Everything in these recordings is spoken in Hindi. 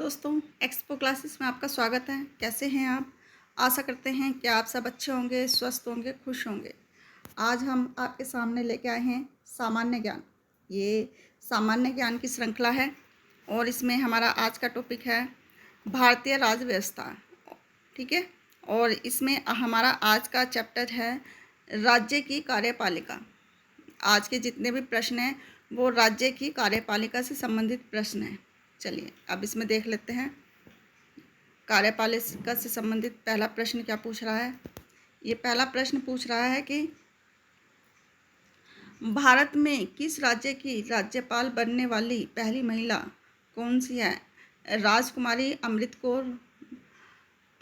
दोस्तों, एक्सपो क्लासेस में आपका स्वागत है। कैसे हैं आप? आशा करते हैं कि आप सब अच्छे होंगे, स्वस्थ होंगे, खुश होंगे। आज हम आपके सामने लेके आए हैं सामान्य ज्ञान। ये सामान्य ज्ञान की श्रृंखला है और इसमें हमारा आज का टॉपिक है भारतीय राज्य व्यवस्था। ठीक है, और इसमें हमारा आज का चैप्टर है राज्य की कार्यपालिका। आज के जितने भी प्रश्न हैं वो राज्य की कार्यपालिका से संबंधित प्रश्न हैं। चलिए अब इसमें देख लेते हैं कार्यपालिका से संबंधित पहला प्रश्न क्या पूछ रहा है। ये पहला प्रश्न पूछ रहा है कि भारत में किस राज्य की राज्यपाल बनने वाली पहली महिला कौन सी है? राजकुमारी अमृत कौर,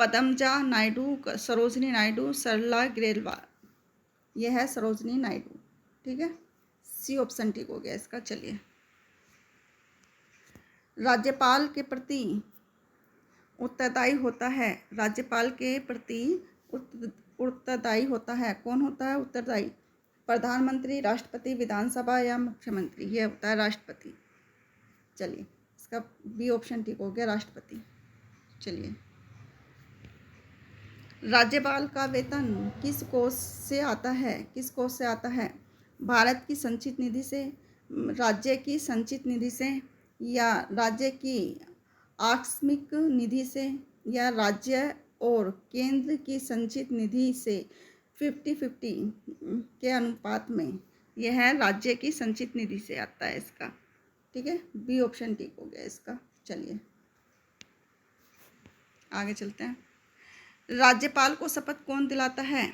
पद्मजा नायडू, सरोजनी नायडू, सरला ग्रेवाल। यह है सरोजनी नायडू। ठीक है, सी ऑप्शन ठीक हो गया इसका। चलिए, राज्यपाल के प्रति उत्तरदायी होता है। राज्यपाल के प्रति उत्तरदायी होता है। कौन होता है उत्तरदायी? प्रधानमंत्री, राष्ट्रपति, विधानसभा या मुख्यमंत्री? यह होता है राष्ट्रपति। चलिए, इसका बी ऑप्शन ठीक हो गया, राष्ट्रपति। चलिए, राज्यपाल का वेतन किस कोष से आता है? किस कोष से आता है? भारत की संचित निधि से, राज्य की संचित निधि से, या राज्य की आकस्मिक निधि से, या राज्य और केंद्र की संचित निधि से 50-50 के अनुपात में? यह है राज्य की संचित निधि से आता है इसका। ठीक है, बी ऑप्शन ठीक हो गया इसका। चलिए आगे चलते हैं। राज्यपाल को शपथ कौन दिलाता है?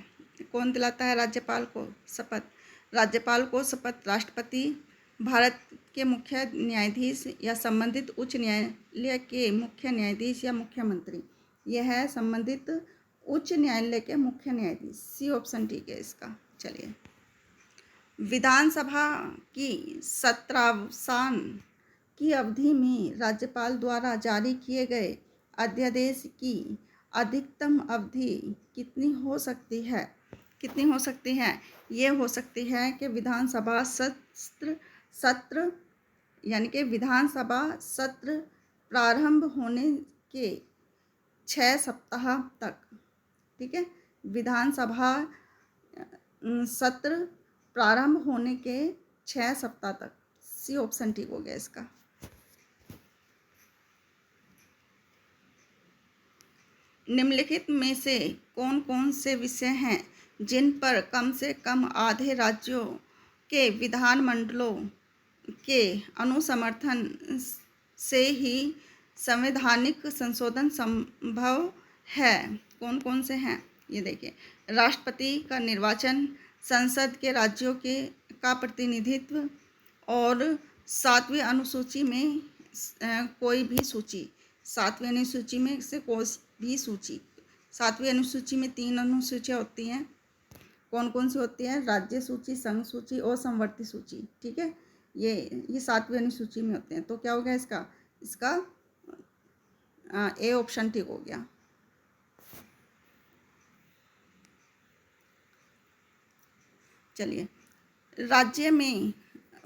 कौन दिलाता है राज्यपाल को शपथ? राज्यपाल को शपथ राष्ट्रपति, भारत के मुख्य न्यायाधीश या संबंधित उच्च न्यायालय के मुख्य न्यायाधीश या मुख्यमंत्री? यह है संबंधित उच्च न्यायालय के मुख्य न्यायाधीश। सी ऑप्शन ठीक है इसका। चलिए, विधानसभा की सत्रावसान की अवधि में राज्यपाल द्वारा जारी किए गए अध्यादेश की अधिकतम अवधि कितनी हो सकती है? कितनी हो सकती है? ये हो सकती है कि विधानसभा सत्र यानी कि विधानसभा सत्र प्रारंभ होने के 6 सप्ताह तक। ठीक है, विधानसभा सत्र प्रारंभ होने के 6 सप्ताह तक। सी ऑप्शन ठीक हो गया इसका। निम्नलिखित में से कौन कौन से विषय हैं जिन पर कम से कम आधे राज्यों के विधानमंडलों के अनुसमर्थन से ही संवैधानिक संशोधन संभव है? कौन कौन से हैं ये देखिए। राष्ट्रपति का निर्वाचन, संसद के राज्यों के का प्रतिनिधित्व, और 7वीं अनुसूची में कोई भी सूची। 7वीं अनुसूची में से कोई भी सूची। 7वीं अनुसूची में 3 अनुसूचियाँ होती हैं। कौन कौन सी होती है? राज्य सूची, संघ सूची और समवर्ती सूची। ठीक है, ये 7वीं अनुसूची में होते हैं। तो क्या हो गया इसका ए ऑप्शन ठीक हो गया। चलिए, राज्य में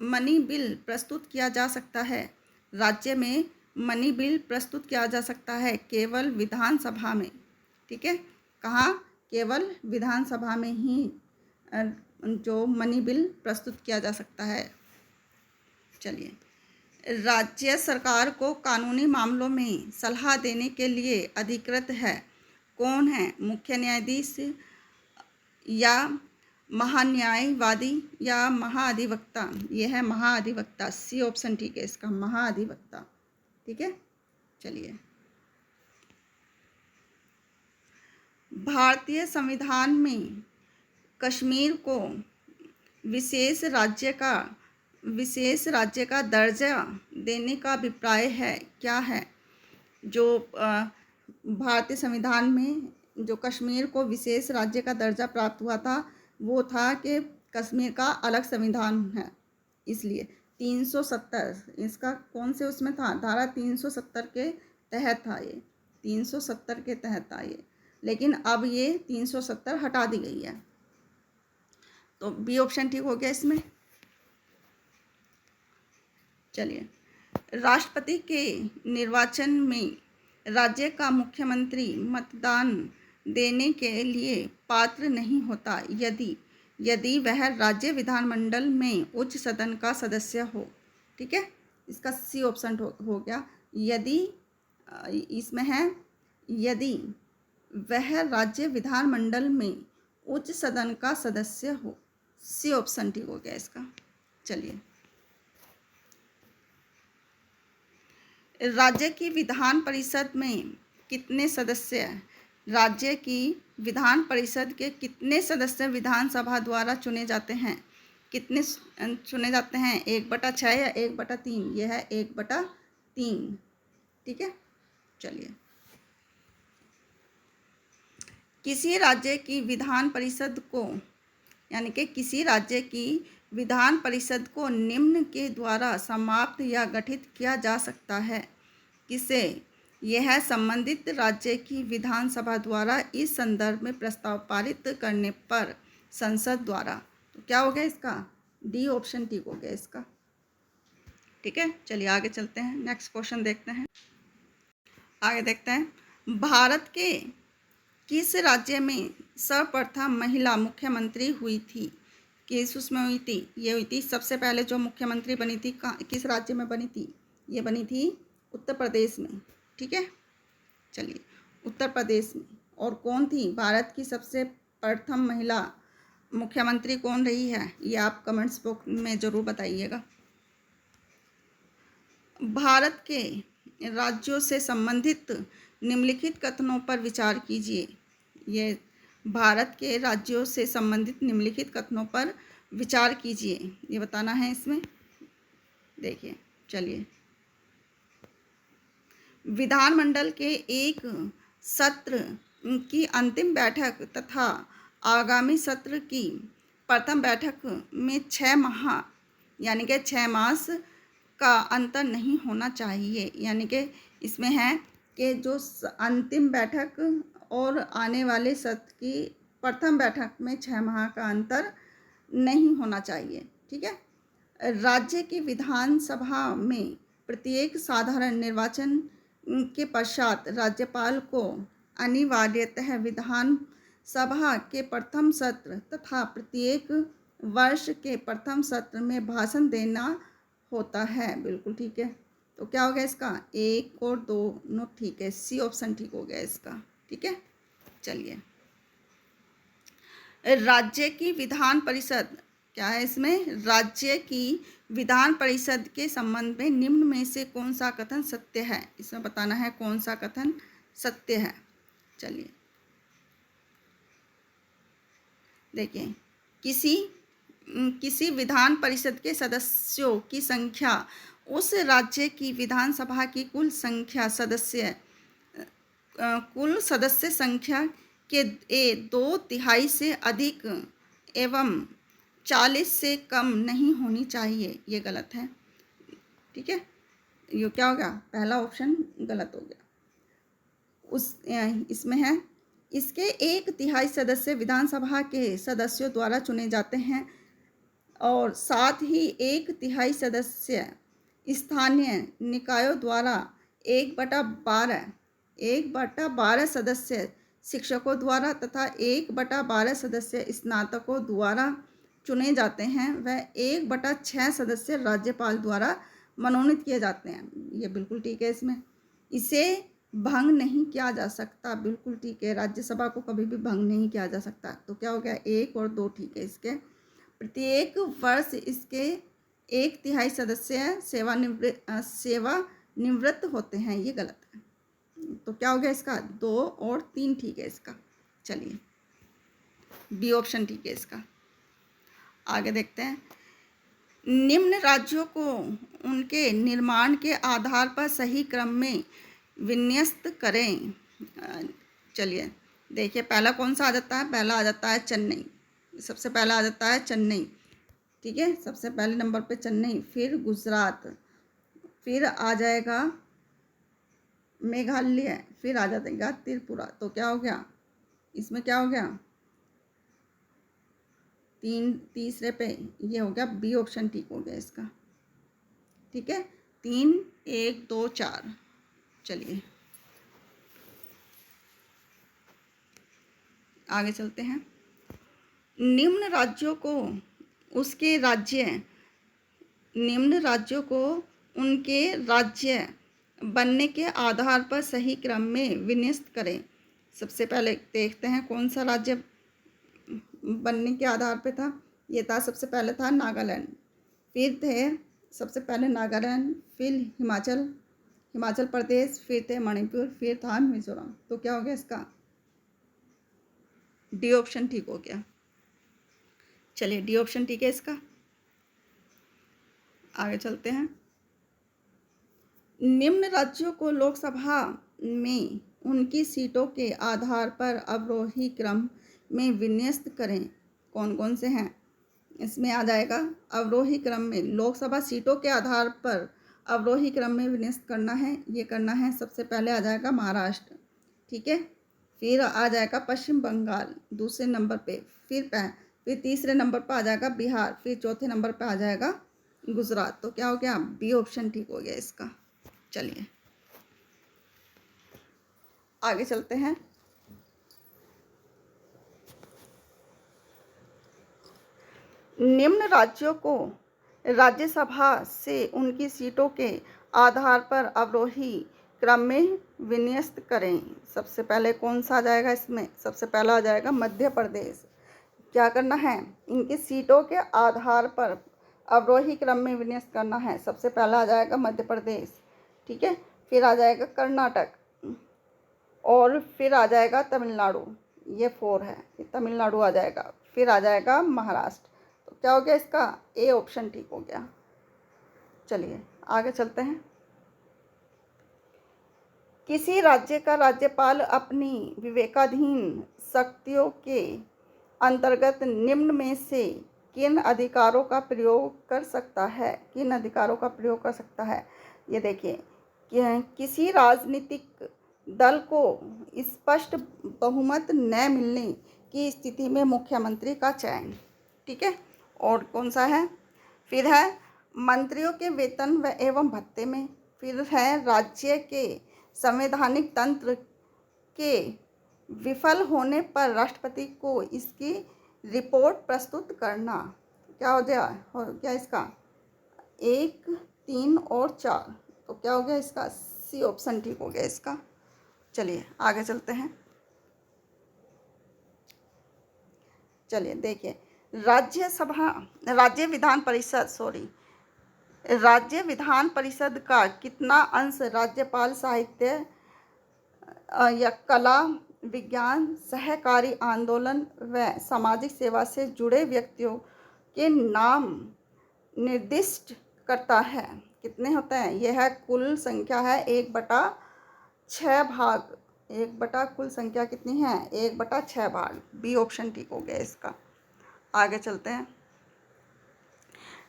मनी बिल प्रस्तुत किया जा सकता है। राज्य में मनी बिल प्रस्तुत किया जा सकता है केवल विधानसभा में। ठीक है, कहाँ? केवल विधानसभा में ही जो मनी बिल प्रस्तुत किया जा सकता है। चलिए, राज्य सरकार को कानूनी मामलों में सलाह देने के लिए अधिकृत है। कौन है? मुख्य न्यायाधीश, या महान्यायवादी, या महाधिवक्ता? यह है महाधिवक्ता। सी ऑप्शन ठीक है इसका, महाधिवक्ता। ठीक है, चलिए, भारतीय संविधान में कश्मीर को विशेष राज्य का दर्जा देने का अभिप्राय है क्या है? जो भारतीय संविधान में जो कश्मीर को विशेष राज्य का दर्जा प्राप्त हुआ था वो था कि कश्मीर का अलग संविधान है, इसलिए 370 इसका कौन से उसमें था? धारा 370 के तहत था ये। 370 के तहत था ये, लेकिन अब ये 370 हटा दी गई है। तो बी ऑप्शन ठीक हो गया इसमें। चलिए, राष्ट्रपति के निर्वाचन में राज्य का मुख्यमंत्री मतदान देने के लिए पात्र नहीं होता यदि वह राज्य विधानमंडल में उच्च सदन का सदस्य हो। ठीक है, इसका सी ऑप्शन हो गया। यदि इसमें है यदि वह राज्य विधानमंडल में उच्च सदन का सदस्य हो। सी ऑप्शन ठीक हो गया इसका। चलिए, राज्य की विधान परिषद में कितने सदस्य हैं? राज्य की विधान परिषद के कितने सदस्य विधानसभा द्वारा चुने जाते हैं? कितने चुने जाते हैं? 1/6 या 1/3? यह है 1/3। ठीक है, चलिए, किसी राज्य की विधान परिषद को यानी कि किसी राज्य की विधान परिषद को निम्न के द्वारा समाप्त या गठित किया जा सकता है। किसे? यह संबंधित राज्य की विधानसभा द्वारा इस संदर्भ में प्रस्ताव पारित करने पर संसद द्वारा। तो क्या हो गया इसका? डी ऑप्शन ठीक हो गया इसका। ठीक है, चलिए आगे चलते हैं, नेक्स्ट क्वेश्चन देखते हैं। आगे देखते हैं, भारत के किस राज्य में सर्वप्रथम महिला मुख्यमंत्री हुई थी? किस उसमें हुई थी? ये हुई थी सबसे पहले जो मुख्यमंत्री बनी थी, किस राज्य में बनी थी? ये बनी थी उत्तर प्रदेश में। ठीक है, चलिए, उत्तर प्रदेश में। और कौन थी भारत की सबसे प्रथम महिला मुख्यमंत्री? कौन रही है ये आप कमेंट्स बॉक्स में ज़रूर बताइएगा। भारत के राज्यों से संबंधित निम्नलिखित कथनों पर विचार कीजिए। ये भारत के राज्यों से संबंधित निम्नलिखित कथनों पर विचार कीजिए, ये बताना है इसमें। देखिए, चलिए, विधानमंडल के एक सत्र की अंतिम बैठक तथा आगामी सत्र की प्रथम बैठक में 6 माह यानी कि 6 मास का अंतर नहीं होना चाहिए। यानी कि इसमें है कि जो अंतिम बैठक और आने वाले सत्र की प्रथम बैठक में 6 माह का अंतर नहीं होना चाहिए। ठीक है, राज्य की विधानसभा में प्रत्येक साधारण निर्वाचन के पश्चात राज्यपाल को अनिवार्यतः विधानसभा के प्रथम सत्र तथा प्रत्येक वर्ष के प्रथम सत्र में भाषण देना होता है। बिल्कुल ठीक है, तो क्या हो गया इसका? 1 और 2 दोनों ठीक है, सी ऑप्शन ठीक हो गया इसका। ठीक है, चलिए, राज्य की विधान परिषद क्या है इसमें? राज्य की विधान परिषद के संबंध में निम्न में से कौन सा कथन सत्य है? इसमें बताना है कौन सा कथन सत्य है। चलिए, देखिए, किसी विधान परिषद के सदस्यों की संख्या उस राज्य की विधानसभा की कुल सदस्य संख्या के 2/3 से अधिक एवं 40 से कम नहीं होनी चाहिए। ये गलत है। ठीक है, ये क्या हो गया? पहला ऑप्शन गलत हो गया। इसमें है इसके 1/3 सदस्य विधानसभा के सदस्यों द्वारा चुने जाते हैं और साथ ही 1/3 सदस्य स्थानीय निकायों द्वारा 1/12 सदस्य शिक्षकों द्वारा तथा 1/12 सदस्य स्नातकों द्वारा चुने जाते हैं। वह 1/6 सदस्य राज्यपाल द्वारा मनोनीत किए जाते हैं। ये बिल्कुल ठीक है इसमें। इसे भंग नहीं किया जा सकता। बिल्कुल ठीक है, राज्यसभा को कभी भी भंग नहीं किया जा सकता। तो क्या हो गया? 1 और 2 ठीक है इसके। प्रत्येक वर्ष इसके 1/3 सदस्य सेवानिवृत्त होते हैं। ये गलत है। तो क्या हो गया इसका? 2 और 3 ठीक है इसका। चलिए, बी ऑप्शन ठीक है इसका। आगे देखते हैं, निम्न राज्यों को उनके निर्माण के आधार पर सही क्रम में विन्यस्त करें। चलिए, देखिए, पहला कौन सा आ जाता है? पहला आ जाता है चेन्नई। सबसे पहला आ जाता है चेन्नई। ठीक है, सबसे पहले नंबर पे चेन्नई, फिर गुजरात, फिर आ जाएगा मेघालय, फिर आ जाएगा त्रिपुरा। तो क्या हो गया इसमें? क्या हो गया? तीसरे पे ये हो गया बी ऑप्शन ठीक हो गया इसका। ठीक है, 3 1 2 4। चलिए आगे चलते हैं। निम्न राज्यों को उसके राज्य निम्न राज्यों को उनके राज्य बनने के आधार पर सही क्रम में विन्यस्त करें। सबसे पहले देखते हैं कौन सा राज्य बनने के आधार पे था। ये था, सबसे पहले था नागालैंड, फिर थे सबसे पहले नागालैंड, फिर हिमाचल प्रदेश, फिर थे मणिपुर, फिर था मिजोरम। तो क्या हो गया इसका? डी ऑप्शन ठीक हो गया। चलिए डी ऑप्शन ठीक है इसका। आगे चलते हैं। निम्न राज्यों को लोकसभा में उनकी सीटों के आधार पर अवरोही क्रम में विन्यस्त करें। कौन कौन से हैं? इसमें आ जाएगा अवरोही क्रम में लोकसभा सीटों के आधार पर अवरोही क्रम में विन्यस्त करना है। ये करना है, सबसे पहले आ जाएगा महाराष्ट्र, ठीक है, फिर आ जाएगा पश्चिम बंगाल दूसरे नंबर पे, फिर तीसरे नंबर पर आ जाएगा बिहार, फिर चौथे नंबर पर आ जाएगा गुजरात। तो क्या हो गया? बी ऑप्शन ठीक हो गया इसका। चलिए आगे चलते हैं। निम्न राज्यों को राज्यसभा से उनकी सीटों के आधार पर अवरोही क्रम में विन्यस्त करें। सबसे पहले कौन सा आ जाएगा इसमें? सबसे पहला आ जाएगा मध्य प्रदेश। क्या करना है? इनकी सीटों के आधार पर अवरोही क्रम में विन्यस्त करना है। सबसे पहला आ जाएगा मध्य प्रदेश, ठीक है, फिर आ जाएगा कर्नाटक, और फिर आ जाएगा तमिलनाडु। ये 4 है, ये तमिलनाडु आ जाएगा, फिर आ जाएगा महाराष्ट्र। तो क्या हो गया इसका? ए ऑप्शन ठीक हो गया। चलिए आगे चलते हैं। किसी राज्य का राज्यपाल अपनी विवेकाधीन शक्तियों के अंतर्गत निम्न में से किन अधिकारों का प्रयोग कर सकता है? किन अधिकारों का प्रयोग कर सकता है? ये देखिए, किसी राजनीतिक दल को स्पष्ट बहुमत न मिलने की स्थिति में मुख्यमंत्री का चयन, ठीक है, और कौन सा है? फिर है मंत्रियों के वेतन व एवं भत्ते में, फिर है राज्य के संवैधानिक तंत्र के विफल होने पर राष्ट्रपति को इसकी रिपोर्ट प्रस्तुत करना। क्या हो गया इसका? 1 3 और 4। तो क्या हो गया इसका? सी ऑप्शन ठीक हो गया इसका। चलिए आगे चलते हैं। चलिए देखिए, राज्य विधान परिषद का कितना अंश राज्यपाल साहित्य या कला, विज्ञान, सहकारी आंदोलन व सामाजिक सेवा से जुड़े व्यक्तियों के नाम निर्दिष्ट करता है? कितने होते हैं? यह है कुल संख्या है 1/6 भाग। 1 कुल संख्या कितनी है? 1/6 भाग। बी ऑप्शन ठीक हो गया इसका। आगे चलते हैं।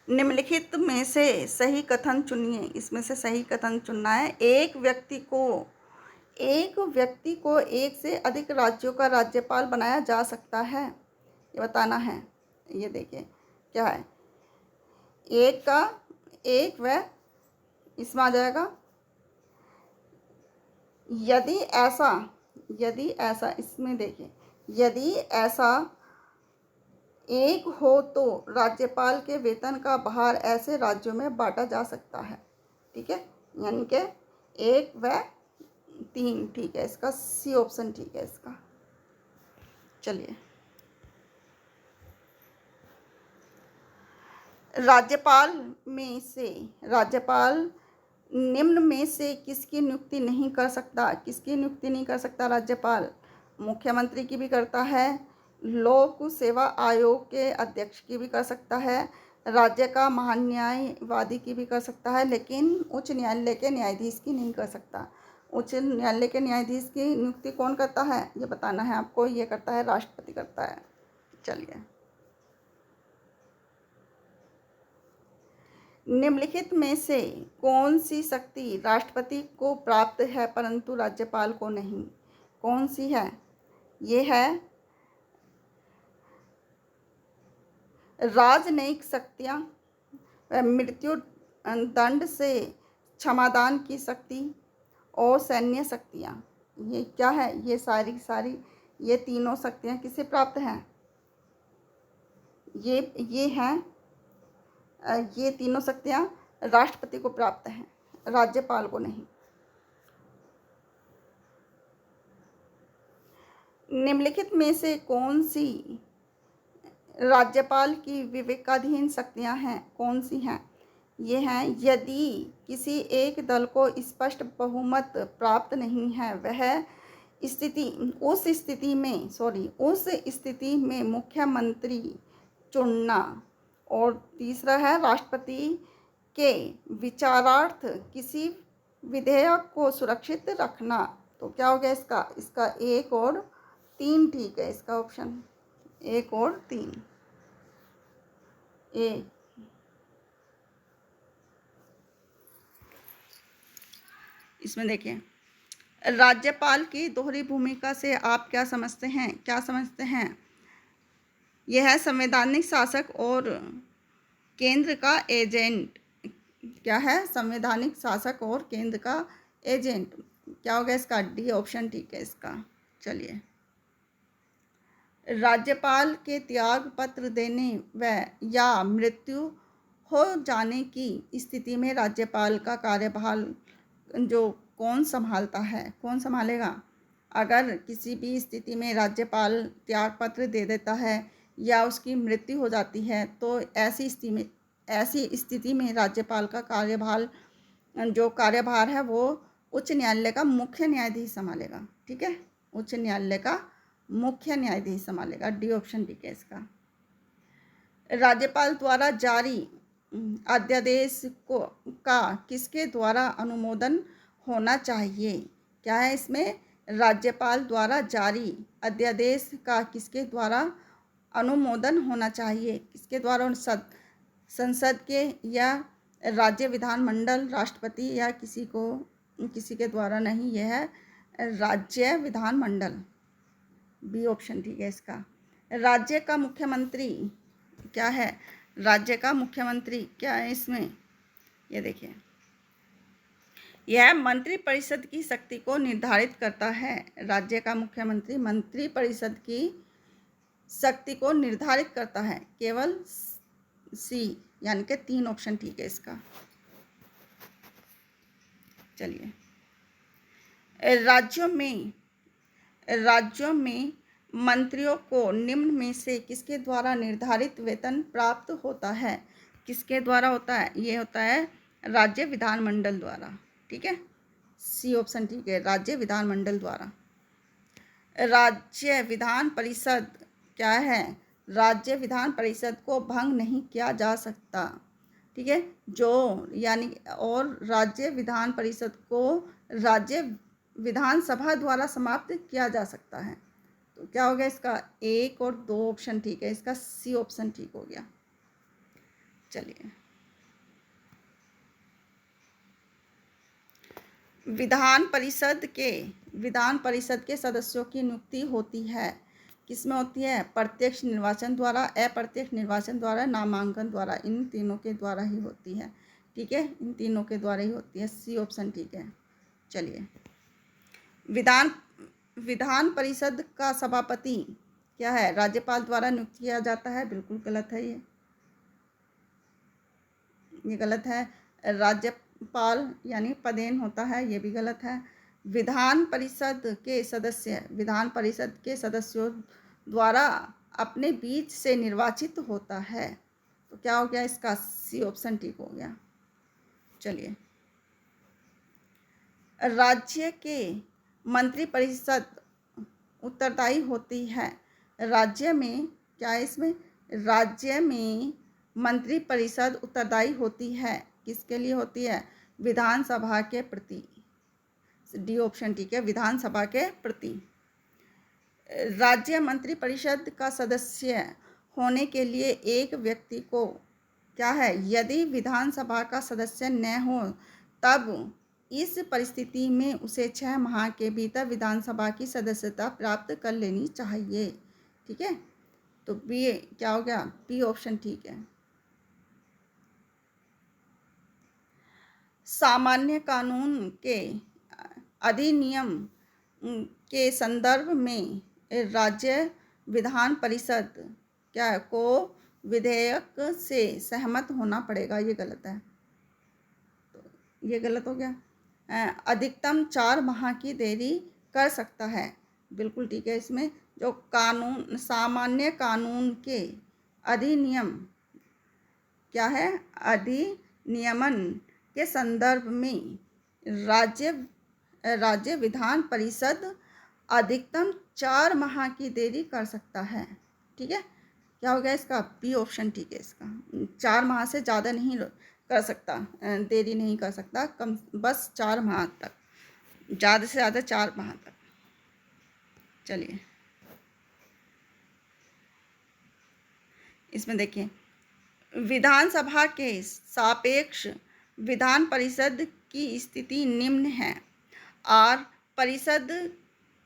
निम्नलिखित में से सही कथन चुनिए। इसमें से सही कथन चुनना है। एक व्यक्ति को एक से अधिक राज्यों का राज्यपाल बनाया जा सकता है, ये बताना है। ये देखिए क्या है, एक व इसमें आ जाएगा यदि ऐसा इसमें देखिए, यदि ऐसा एक हो तो राज्यपाल के वेतन का भार ऐसे राज्यों में बांटा जा सकता है, ठीक है, यानी कि 1 व 3, ठीक है, इसका सी ऑप्शन ठीक है इसका। चलिए, राज्यपाल निम्न में से किसकी नियुक्ति नहीं कर सकता? किसकी नियुक्ति नहीं कर सकता राज्यपाल? मुख्यमंत्री की भी करता है, लोक सेवा आयोग के अध्यक्ष की भी कर सकता है, राज्य का महान्यायवादी की भी कर सकता है, लेकिन उच्च न्यायालय के न्यायाधीश की नहीं कर सकता। उच्च न्यायालय के न्यायाधीश की नियुक्ति कौन करता है? ये बताना है आपको। ये करता है राष्ट्रपति करता है। चलिए, निम्नलिखित में से कौन सी शक्ति राष्ट्रपति को प्राप्त है परंतु राज्यपाल को नहीं? कौन सी है? ये है राजनयिक शक्तियाँ, मृत्यु दंड से क्षमादान की शक्ति और सैन्य शक्तियाँ। ये क्या है? ये सारी ये तीनों शक्तियाँ किसे प्राप्त हैं? ये हैं ये तीनों शक्तियाँ राष्ट्रपति को प्राप्त हैं, राज्यपाल को नहीं। निम्नलिखित में से कौन सी राज्यपाल की विवेकाधीन शक्तियाँ हैं? कौन सी हैं? ये हैं, यदि किसी एक दल को स्पष्ट बहुमत प्राप्त नहीं है, उस स्थिति में मुख्यमंत्री चुनना। और तीसरा है, राष्ट्रपति के विचारार्थ किसी विधेयक को सुरक्षित रखना। तो क्या हो गया इसका 1 और 3 ठीक है, इसका ऑप्शन 1 और 3 ए। इसमें देखिए, राज्यपाल की दोहरी भूमिका से आप क्या समझते हैं? यह है संवैधानिक शासक और केंद्र का एजेंट। क्या है? संवैधानिक शासक और केंद्र का एजेंट। क्या हो गया इसका? डी ऑप्शन ठीक है इसका। चलिए, राज्यपाल के त्याग पत्र देने व या मृत्यु हो जाने की स्थिति में राज्यपाल का कार्यभार जो कौन संभालता है? कौन संभालेगा? अगर किसी भी स्थिति में राज्यपाल त्यागपत्र दे देता है या उसकी मृत्यु हो जाती है, तो ऐसी स्थिति में राज्यपाल का कार्यभार है वो उच्च न्यायालय का मुख्य न्यायाधीश संभालेगा। ठीक है, उच्च न्यायालय का मुख्य न्यायाधीश संभालेगा। डी ऑप्शन ठीक है इसका। राज्यपाल द्वारा जारी अध्यादेश का किसके द्वारा अनुमोदन होना चाहिए? क्या है इसमें? राज्यपाल द्वारा जारी अध्यादेश का किसके द्वारा अनुमोदन होना चाहिए? किसके द्वारा? संसद के या राज्य विधानमंडल, राष्ट्रपति या किसी के द्वारा नहीं। यह है राज्य विधानमंडल। बी ऑप्शन ठीक है इसका। राज्य का मुख्यमंत्री क्या है? राज्य का मुख्यमंत्री क्या है इसमें? ये देखिए, यह मंत्रिपरिषद की शक्ति को निर्धारित करता है। राज्य का मुख्यमंत्री मंत्रिपरिषद की शक्ति को निर्धारित करता है। केवल सी, यानी कि 3 ऑप्शन ठीक है इसका। चलिए, राज्यों में मंत्रियों को निम्न में से किसके द्वारा निर्धारित वेतन प्राप्त होता है? किसके द्वारा होता है? ये होता है राज्य विधानमंडल द्वारा। ठीक है, सी ऑप्शन ठीक है, राज्य विधानमंडल द्वारा। राज्य विधान परिषद क्या है? राज्य विधान परिषद को भंग नहीं किया जा सकता। ठीक है, और राज्य विधान परिषद को राज्य विधानसभा द्वारा समाप्त किया जा सकता है। तो क्या हो गया इसका? 1 और 2 ऑप्शन ठीक है इसका। सी ऑप्शन ठीक हो गया। चलिए, विधान परिषद के सदस्यों की नियुक्ति होती है किसमें होती है? प्रत्यक्ष निर्वाचन द्वारा, अप्रत्यक्ष निर्वाचन द्वारा, नामांकन द्वारा। इन तीनों के द्वारा ही होती है। ठीक है, इन तीनों के द्वारा ही होती है। सी ऑप्शन ठीक है। चलिए, विधान परिषद का सभापति क्या है? राज्यपाल द्वारा नियुक्त किया जाता है। बिल्कुल गलत है ये गलत है। राज्यपाल यानी पदेन होता है, ये भी गलत है। विधान परिषद के सदस्यों द्वारा अपने बीच से निर्वाचित होता है। तो क्या हो गया इसका? सी ऑप्शन ठीक हो गया। चलिए, राज्य के मंत्रिपरिषद उत्तरदायी होती है। राज्य में क्या है इसमें? राज्य में मंत्रिपरिषद उत्तरदायी होती है। किसके लिए होती है? विधानसभा के प्रति। डी ऑप्शन ठीक है, विधानसभा के प्रति। राज्य मंत्रिपरिषद का सदस्य होने के लिए एक व्यक्ति को क्या है? यदि विधानसभा का सदस्य न हो तब इस परिस्थिति में उसे 6 माह के भीतर विधानसभा की सदस्यता प्राप्त कर लेनी चाहिए। ठीक है, तो बी क्या हो गया? बी ऑप्शन ठीक है। सामान्य कानून के अधिनियम के संदर्भ में राज्य विधान परिषद क्या है को विधेयक से सहमत होना पड़ेगा। ये गलत है, तो ये गलत हो गया। अधिकतम 4 माह की देरी कर सकता है, बिल्कुल ठीक है। इसमें जो कानून सामान्य कानून के अधिनियम क्या है, अधिनियमन के संदर्भ में राज्य विधान परिषद अधिकतम 4 माह की देरी कर सकता है। ठीक है, क्या हो गया इसका? बी ऑप्शन ठीक है इसका। 4 माह से ज़्यादा नहीं कर सकता, देरी नहीं कर सकता, कम बस 4 माह तक, ज़्यादा से ज़्यादा 4 माह तक। चलिए इसमें देखिए, विधानसभा के सापेक्ष विधान परिषद की स्थिति निम्न है। और परिषद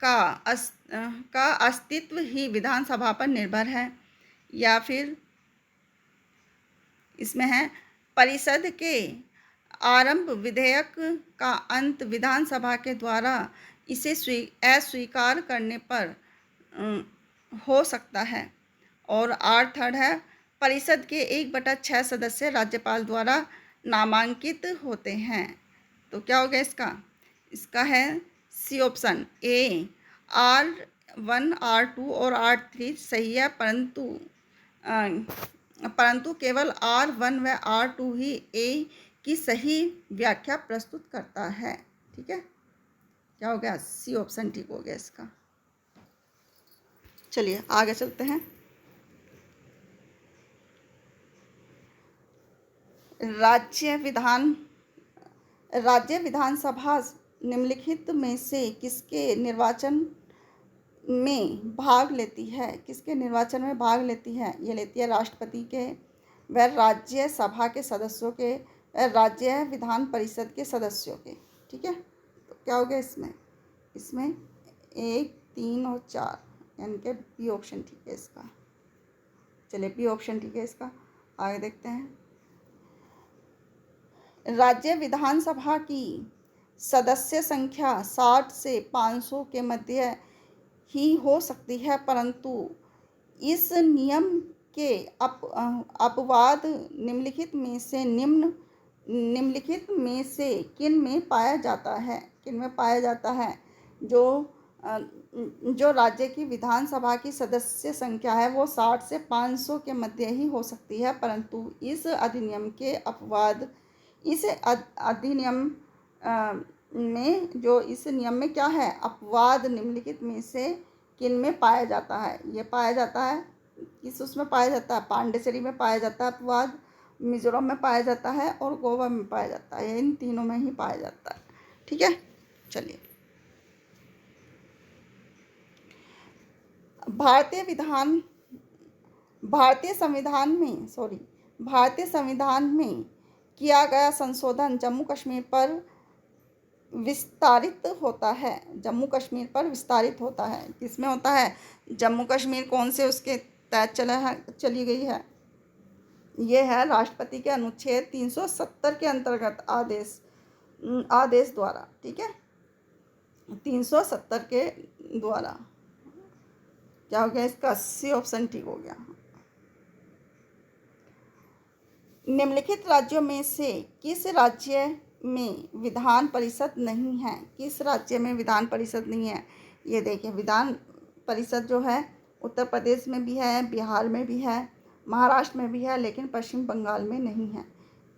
का अस्तित्व ही विधानसभा पर निर्भर है। या फिर इसमें है, परिषद के आरंभ विधेयक का अंत विधानसभा के द्वारा इसे अस्वीकार करने पर हो सकता है। और थर्ड है, परिषद के 1/6 सदस्य राज्यपाल द्वारा नामांकित होते हैं। तो क्या हो गया इसका? इसका है C option A, R1 R2 और R3 सही है, परंतु केवल R1 व R2 ही ए की सही व्याख्या प्रस्तुत करता है। ठीक है, क्या हो गया? सी ऑप्शन ठीक हो गया इसका। चलिए आगे चलते हैं। राज्य विधानसभा निम्नलिखित में से किसके निर्वाचन में भाग लेती है? किसके निर्वाचन में भाग लेती है? ये लेती है राष्ट्रपति के, व राज्यसभा के सदस्यों के, राज्य विधान परिषद के सदस्यों के। ठीक है, तो क्या हो गया इसमें? इसमें 1, 3 और 4, यानी कि बी ऑप्शन ठीक है इसका। चलिए बी ऑप्शन ठीक है इसका। आगे देखते हैं। राज्य विधानसभा की सदस्य संख्या 60 से 500 के मध्य ही हो सकती है, परंतु इस नियम के अपवाद निम्नलिखित में से किन में पाया जाता है? किन में पाया जाता है? जो राज्य की विधानसभा की सदस्य संख्या है वो 60 से 500 के मध्य ही हो सकती है, परंतु इस अधिनियम के अपवाद, इस अधिनियम में जो इस नियम में क्या है, अपवाद निम्नलिखित में से किन में पाया जाता है? ये पाया जाता है किस उसमें पाया जाता है? पांडिचेरी में पाया जाता है अपवाद, मिजोरम में पाया जाता है और गोवा में पाया जाता है। इन तीनों में ही पाया जाता है। ठीक है, चलिए भारतीय संविधान में किया गया संशोधन जम्मू कश्मीर पर विस्तारित होता है। जम्मू कश्मीर पर विस्तारित होता है, किसमें होता है? जम्मू कश्मीर कौन से उसके तहत चली गई है? ये है राष्ट्रपति के अनुच्छेद 370 के अंतर्गत आदेश द्वारा। ठीक है, 370 के द्वारा। क्या हो गया इसका? सी ऑप्शन ठीक हो गया। निम्नलिखित राज्यों में से किस राज्य में विधान परिषद नहीं है? किस राज्य में विधान परिषद नहीं है? ये देखिए, विधान परिषद जो है उत्तर प्रदेश में भी है, बिहार में भी है, महाराष्ट्र में भी है, लेकिन पश्चिम बंगाल में नहीं है।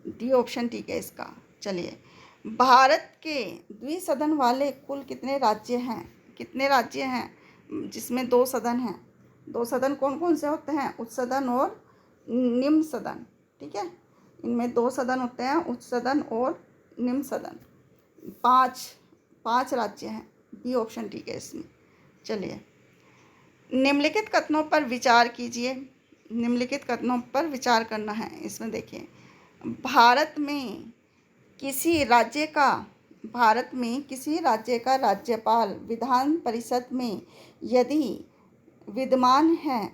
डी ऑप्शन ठीक है इसका। चलिए, भारत के द्विसदन वाले कुल कितने राज्य हैं? कितने राज्य हैं जिसमें 2 सदन हैं? 2 सदन कौन कौन से होते हैं? उच्च सदन और निम्न सदन। ठीक है, इनमें 2 सदन होते हैं, उच्च सदन और निम्न सदन। 5 राज्य हैं। बी ऑप्शन ठीक है इसमें। चलिए, निम्नलिखित कथनों पर विचार कीजिए। निम्नलिखित कथनों पर विचार करना है। इसमें देखिए, भारत में किसी राज्य का राज्यपाल विधान परिषद में यदि विद्यमान है,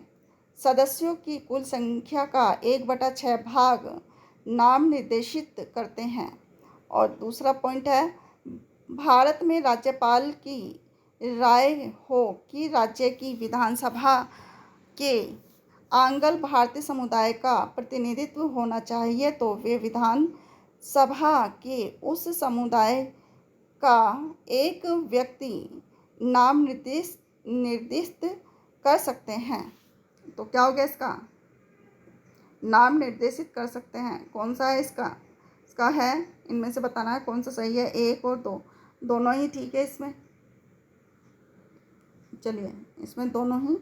सदस्यों की कुल संख्या का 1/6 भाग नाम निर्देशित करते हैं और दूसरा पॉइंट है, भारत में राज्यपाल की राय हो कि राज्य की विधानसभा के आंगल भारतीय समुदाय का प्रतिनिधित्व होना चाहिए तो वे विधान सभा के उस समुदाय का एक व्यक्ति नाम निर्दिष्ट कर सकते हैं। तो क्या हो गया इसका? नाम निर्देशित कर सकते हैं। कौन सा है इसका? इसका है, इनमें से बताना है कौन सा सही है, 1 और 2, दोनों ही ठीक है इसमें। चलिए, इसमें दोनों ही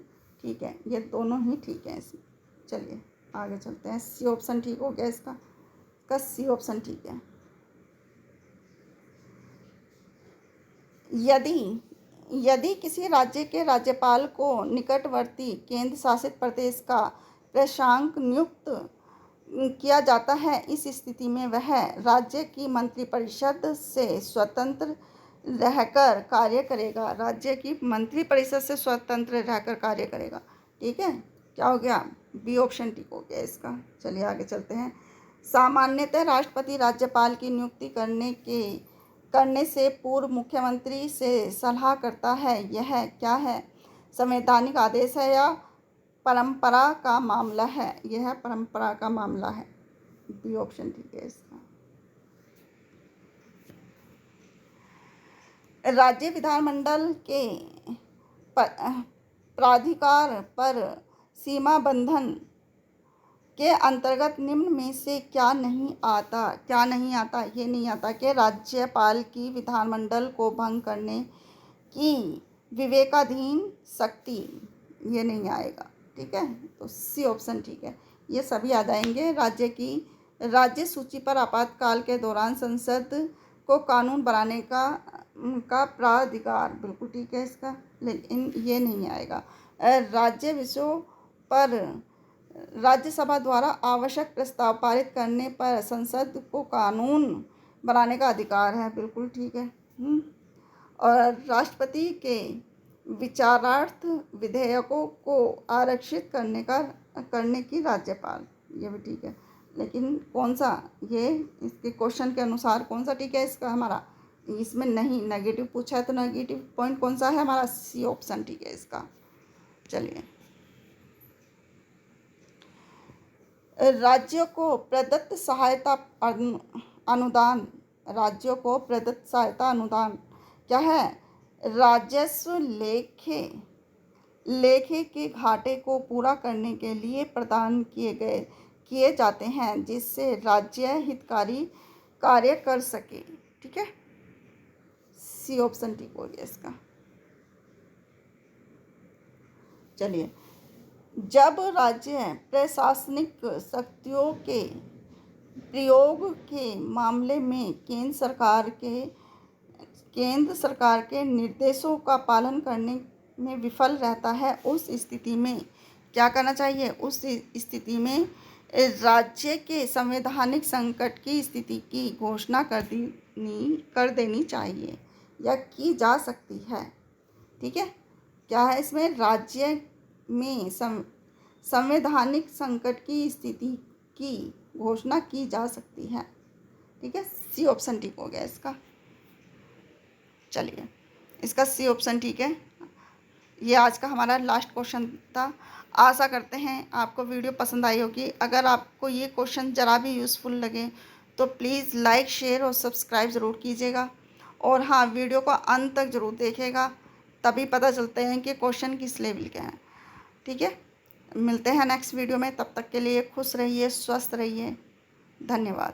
ठीक है, ये दोनों ही ठीक है इसमें। चलिए आगे चलते हैं। सी ऑप्शन ठीक हो गया इसका सी ऑप्शन ठीक है। यदि किसी राज्य के राज्यपाल को निकटवर्ती केंद्र शासित प्रदेश का प्रशासक नियुक्त किया जाता है, इस स्थिति में वह राज्य की मंत्रिपरिषद से स्वतंत्र रहकर कार्य करेगा। राज्य की मंत्रिपरिषद से स्वतंत्र रहकर कार्य करेगा। ठीक है, क्या हो गया? बी ऑप्शन ठीक हो गया इसका। चलिए आगे चलते हैं। सामान्यतः राष्ट्रपति राज्यपाल की नियुक्ति करने से पूर्व मुख्यमंत्री से सलाह करता है। यह क्या है? संवैधानिक आदेश है या परंपरा का मामला है? यह परंपरा का मामला है। बी ऑप्शन ठीक है इसका। राज्य विधानमंडल के प्राधिकार पर सीमा बंधन के अंतर्गत निम्न में से क्या नहीं आता? ये नहीं आता कि राज्यपाल की विधानमंडल को भंग करने की विवेकाधीन शक्ति, ये नहीं आएगा। ठीक है, तो सी ऑप्शन ठीक है। ये सभी आ जाएंगे। राज्य सूची पर आपातकाल के दौरान संसद को कानून बनाने का प्राधिकार, बिल्कुल ठीक है इसका, लेकिन ये नहीं आएगा। राज्य विषयों पर राज्यसभा द्वारा आवश्यक प्रस्ताव पारित करने पर संसद को कानून बनाने का अधिकार है, बिल्कुल ठीक है। और राष्ट्रपति के विचारार्थ विधेयकों को आरक्षित करने की राज्यपाल, ये भी ठीक है, लेकिन कौन सा, ये इसके क्वेश्चन के अनुसार कौन सा ठीक है इसका हमारा? इसमें नहीं, नेगेटिव पूछा है तो नेगेटिव पॉइंट कौन सा है हमारा? सी ऑप्शन ठीक है इसका। चलिए, राज्यों को प्रदत्त सहायता अनुदान क्या है? राजस्व लेखे के घाटे को पूरा करने के लिए प्रदान किए जाते हैं, जिससे राज्य हितकारी कार्य कर सके। ठीक है, सी ऑप्शन ठीक हो गया इसका। चलिए, जब राज्य प्रशासनिक शक्तियों के प्रयोग के मामले में केंद्र सरकार के निर्देशों का पालन करने में विफल रहता है, उस स्थिति में क्या करना चाहिए? उस स्थिति में राज्य के संवैधानिक संकट की स्थिति की घोषणा कर देनी चाहिए या की जा सकती है। ठीक है, क्या है इसमें? राज्य में संवैधानिक संकट की स्थिति की घोषणा की जा सकती है। ठीक है, सी ऑप्शन ठीक हो गया इसका। चलिए, इसका सी ऑप्शन ठीक है। ये आज का हमारा लास्ट क्वेश्चन था। आशा करते हैं आपको वीडियो पसंद आई होगी। अगर आपको ये क्वेश्चन ज़रा भी यूज़फुल लगे तो प्लीज़ लाइक, शेयर और सब्सक्राइब ज़रूर कीजिएगा। और हाँ, वीडियो को अंत तक ज़रूर देखिएगा, तभी पता चलते हैं कि क्वेश्चन किस लेवल के हैं। ठीक है, मिलते हैं नेक्स्ट वीडियो में। तब तक के लिए खुश रहिए, स्वस्थ रहिए। धन्यवाद।